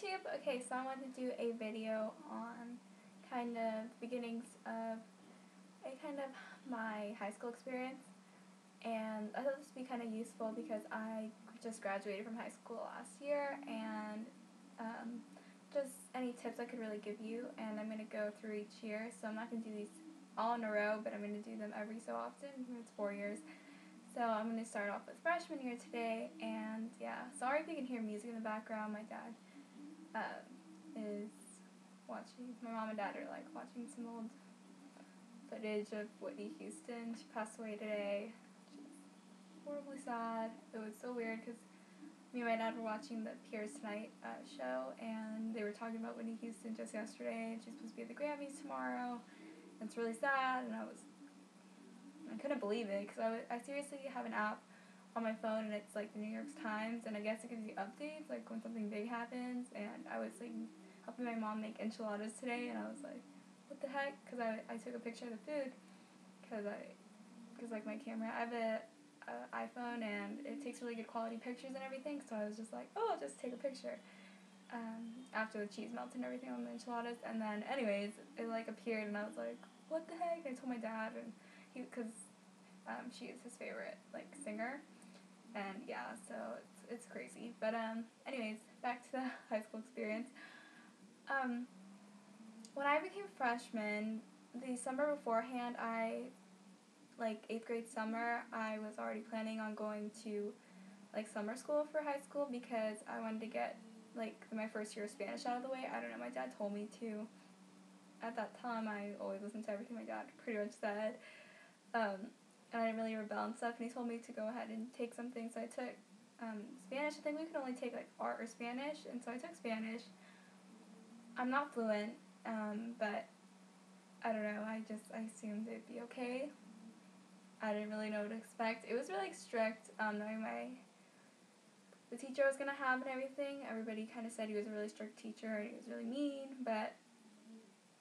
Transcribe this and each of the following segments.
YouTube. Okay, so I wanted to do a video on kind of beginnings of my high school experience, and I thought this would be kind of useful because I just graduated from high school last year, and just any tips I could really give you, and I'm going to go through each year, so I'm not going to do these all in a row, but I'm going to do them every so often. It's 4 years. So I'm going to start off with freshman year today, and yeah, sorry if you can hear music in the background. My dad is watching, my mom and dad are like watching some old footage of Whitney Houston. She passed away today, which is horribly sad. It was so weird because me and my dad were watching the Piers Tonight show, and they were talking about Whitney Houston just yesterday, and she's supposed to be at the Grammys tomorrow. And it's really sad, and I couldn't believe it because I seriously have an app on my phone, and it's like the New York Times, and I guess it gives you updates like when something big happens. And I was like helping my mom make enchiladas today, and I was like, what the heck? Because I took a picture of the food because like my camera, I have a iPhone, and it takes really good quality pictures and everything. So I was just like, oh, I'll just take a picture after the cheese melted and everything on the enchiladas. And then anyways, it like appeared, and I was like, what the heck? And I told my dad, and because she is his favorite like singer, and yeah, so it's crazy. But anyways, back to the high school experience. When I became a freshman, the summer beforehand, like 8th grade summer, I was already planning on going to like summer school for high school because I wanted to get like my first year of Spanish out of the way. I don't know, my dad told me to. At that time, I always listened to everything my dad pretty much said. And I didn't really rebel and stuff, and he told me to go ahead and take something, so I took Spanish. I think we could only take like art or Spanish, and so I took Spanish. I'm not fluent, but I don't know, I assumed it'd be okay. I didn't really know what to expect. It was really strict, knowing the teacher I was going to have and everything. Everybody kind of said he was a really strict teacher, and he was really mean, but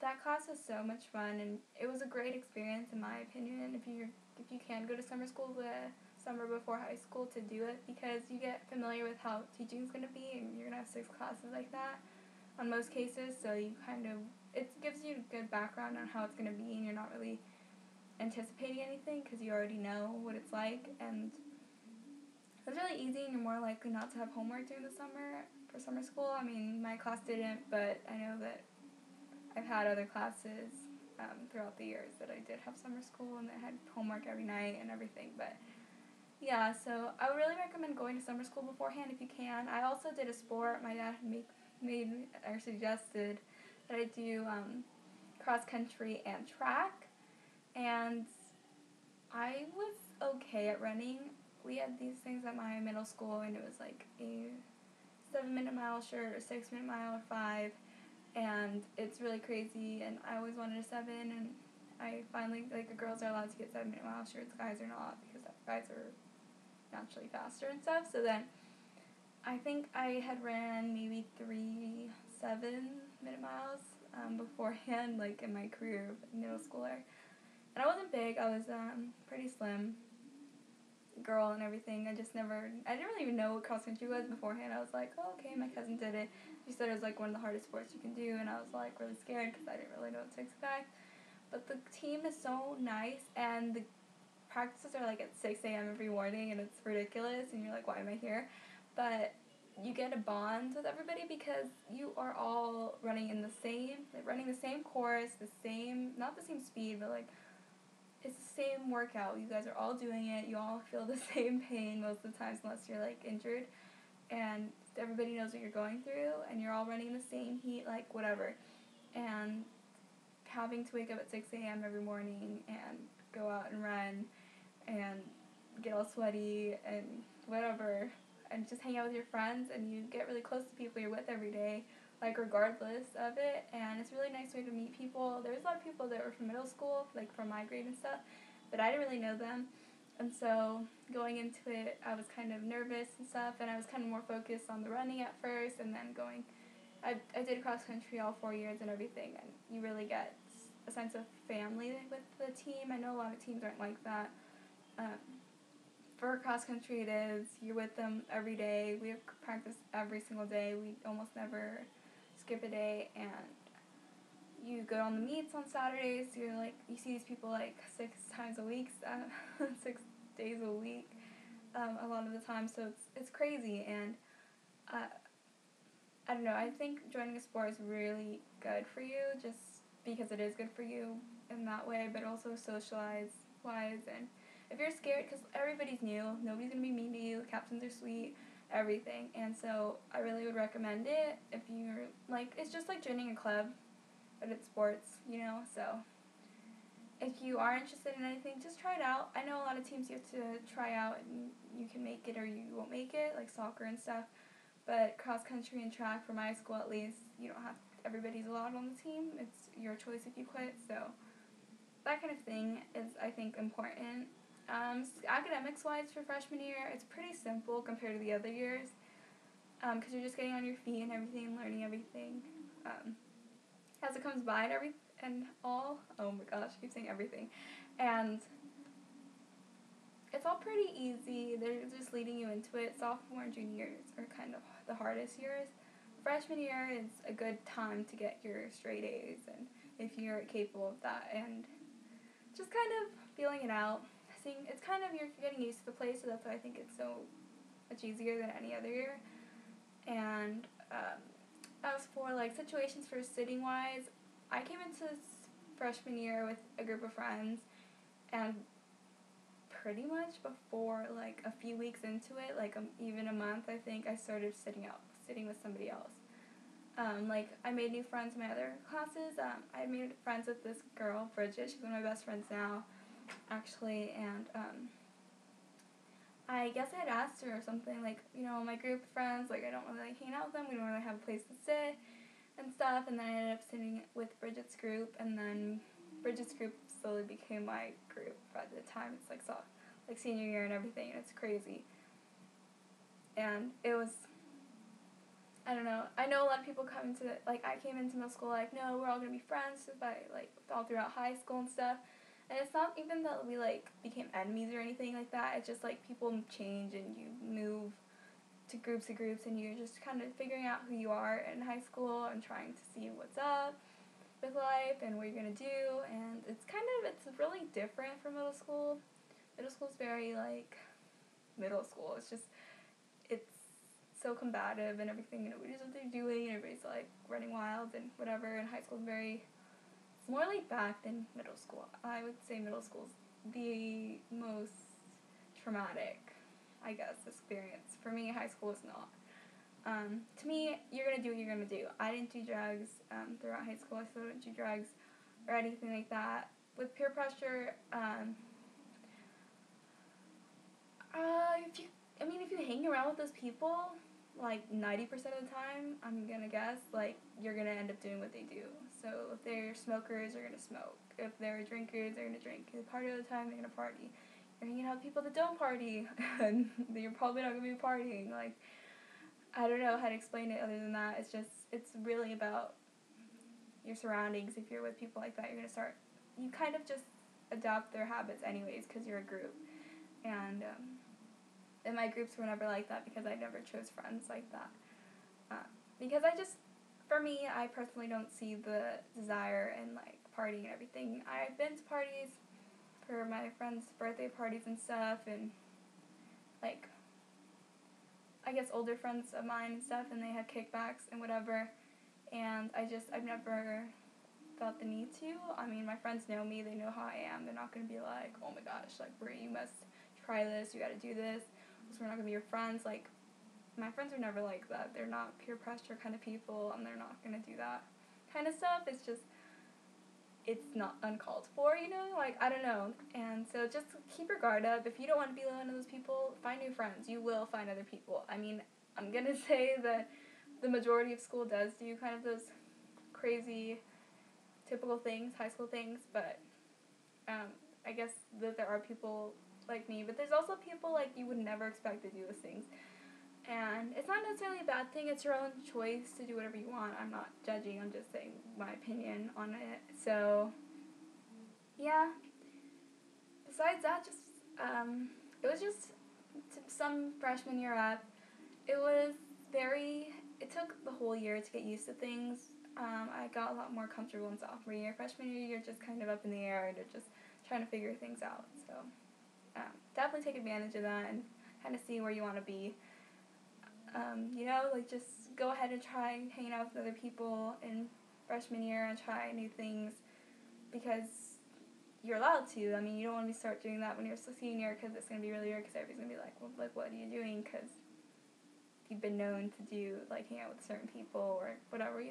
that class was so much fun, and it was a great experience in my opinion. If you can go to summer school the summer before high school, to do it, because you get familiar with how teaching is going to be, and you're going to have 6 classes like that on most cases, so it gives you a good background on how it's going to be, and you're not really anticipating anything because you already know what it's like. And it's really easy, and you're more likely not to have homework during the summer for summer school. I mean, my class didn't, but I know that I've had other classes throughout the years that I did have summer school, and they had homework every night and everything. But yeah, so I would really recommend going to summer school beforehand if you can. I also did a sport. My dad made or suggested that I do cross country and track, and I was okay at running. We had these things at my middle school, and it was like a 7-minute mile shirt, or 6-minute mile, or 5. And it's really crazy, and I always wanted a 7, and I finally, like, the girls are allowed to get 7-minute mile shirts, guys are not, because guys are naturally faster and stuff. So then I think I had ran maybe 3 7-minute miles beforehand, like in my career of middle schooler. And I wasn't big, I was pretty slim girl and everything. I didn't really even know what cross country was beforehand. I was like, oh, okay, my cousin did it. She said it was like one of the hardest sports you can do, and I was like really scared because I didn't really know what to expect. But the team is so nice, and the practices are like at 6 a.m. every morning, and it's ridiculous, and you're like, why am I here? But you get a bond with everybody because you are all running the same course, not the same speed, but like it's the same workout. You guys are all doing it. You all feel the same pain most of the times, unless you're like injured, and everybody knows what you're going through, and you're all running the same heat, like whatever. And having to wake up at 6 a.m. every morning and go out and run and get all sweaty and whatever, and just hang out with your friends, and you get really close to people you're with every day, like regardless of it. And it's a really nice way to meet people. There was a lot of people that were from middle school, like from my grade and stuff, but I didn't really know them. And so going into it, I was kind of nervous and stuff, and I was kind of more focused on the running at first, and then I did cross country all 4 years and everything, and you really get a sense of family with the team. I know a lot of teams aren't like that. for cross country it is. You're with them every day. We have practice every single day. We almost never skip a day, and you go on the meets on Saturdays. You're like, you see these people like 6 times a week, 6 days a week, a lot of the time. So it's crazy, and I don't know. I think joining a sport is really good for you, just because it is good for you in that way, but also socialize-wise. And if you're scared, because everybody's new, nobody's going to be mean to you, the captains are sweet, everything. And so I really would recommend it if you're, like, it's just like joining a club, but it's sports, you know? So if you are interested in anything, just try it out. I know a lot of teams you have to try out, and you can make it or you won't make it, like soccer and stuff. But cross-country and track, for my school at least, you don't have, everybody's allowed on the team. It's your choice if you quit, so that kind of thing is, I think, important. Academics-wise for freshman year, it's pretty simple compared to the other years, because you're just getting on your feet and everything, and learning everything. As it comes by and all, oh my gosh, I keep saying everything. And it's all pretty easy. They're just leading you into it. Sophomore and junior years are kind of the hardest years. Freshman year is a good time to get your straight A's, and if you're capable of that, and just kind of feeling it out. It's kind of, you're getting used to the place, so that's why I think it's so much easier than any other year. And as for like situations for sitting wise, I came into freshman year with a group of friends, and pretty much before like a few weeks into it, like even a month, I think, I started sitting with somebody else. Like, I made new friends in my other classes. I made friends with this girl, Bridget. She's one of my best friends now, actually, and I guess I had asked her or something, like, you know, my group of friends, like, I don't really like hanging out with them. We don't really have a place to sit and stuff, and then I ended up sitting with Bridget's group, and then Bridget's group slowly became my group by the time it's, like, senior year and everything, and it's crazy. And it was, I don't know, I know a lot of people come into, like, I came into middle school like, no, we're all going to be friends by, like, all throughout high school and stuff. And it's not even that we, like, became enemies or anything like that. It's just, like, people change and you move to groups of groups, and you're just kind of figuring out who you are in high school and trying to see what's up with life and what you're going to do. And it's really different from middle school. Middle school is very, like, middle school. It's so combative and everything. Nobody knows what they're doing, and everybody's, like, running wild and whatever. And high school is it's more laid back than middle school. I would say middle school's the most traumatic, I guess, experience. For me, high school is not. To me, you're going to do what you're going to do. I didn't do drugs throughout high school. I still didn't do drugs or anything like that. With peer pressure, if you hang around with those people, like 90% of the time, I'm going to guess, like, you're going to end up doing what they do. So if they're smokers, they're going to smoke. If they're drinkers, they're going to drink. If they party all the time, they're going to party. You're hanging out with people that don't party, and you're probably not going to be partying. Like, I don't know how to explain it other than that. It's really about your surroundings. If you're with people like that, you kind of just adopt their habits anyways, because you're a group. And my groups were never like that, because I never chose friends like that. Because for me, I personally don't see the desire in, like, partying and everything. I've been to parties for my friends' birthday parties and stuff, and, like, I guess older friends of mine and stuff, and they had kickbacks and whatever, and I've never felt the need to. I mean, my friends know me, they know how I am. They're not going to be like, oh my gosh, like, Brie, you must try this, you gotta do this, so we're not gonna be your friends. Like, my friends are never like that. They're not peer pressure kind of people, and they're not gonna do that kind of stuff. It's not uncalled for, you know? Like, I don't know. And so just keep your guard up. If you don't want to be one of those people, find new friends. You will find other people. I mean, I'm gonna say that the majority of school does do kind of those crazy, typical things, high school things, but I guess that there are people like me, but there's also people, like, you would never expect to do those things. And it's not necessarily a bad thing. It's your own choice to do whatever you want. I'm not judging. I'm just saying my opinion on it. So, yeah. Besides that, it was just some freshman year up, it took the whole year to get used to things. I got a lot more comfortable in sophomore year. Freshman year, you're just kind of up in the air and you're just trying to figure things out. So definitely take advantage of that and kind of see where you want to be. Just go ahead and try hanging out with other people in freshman year and try new things because you're allowed to. I mean, you don't want to start doing that when you're a senior because it's going to be really weird because everybody's going to be like, well, like, what are you doing? Because you've been known to do, like, hang out with certain people or whatever,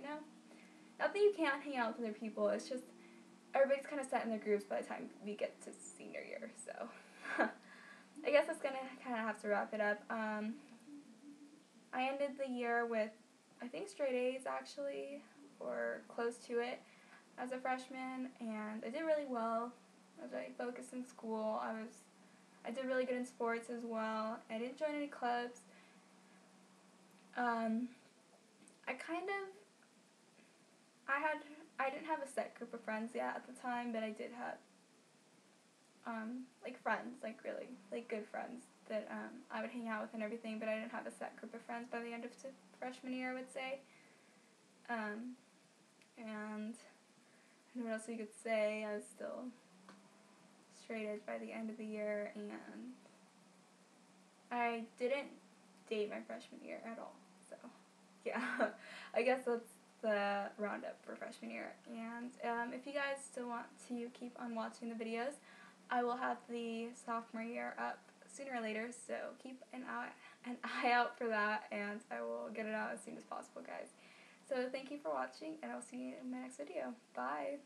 Not that you can't hang out with other people, it's just everybody's kind of set in their groups by the time we get to senior year, so I guess that's going to kind of have to wrap it up. I ended the year with, I think, straight A's, actually, or close to it, as a freshman, and I did really well. I was really focused in school. I did really good in sports as well. I didn't join any clubs. I didn't have a set group of friends yet at the time, but I did have, friends, really, good friends that, I would hang out with and everything, but I didn't have a set group of friends by the end of freshman year, I would say. And I don't know what else you could say. I was still straight edge by the end of the year, and I didn't date my freshman year at all. So, yeah, I guess that's the roundup for freshman year. And if you guys still want to keep on watching the videos, I will have the sophomore year up sooner or later, so keep an eye out for that, and I will get it out as soon as possible, guys. So thank you for watching, and I'll see you in my next video. Bye!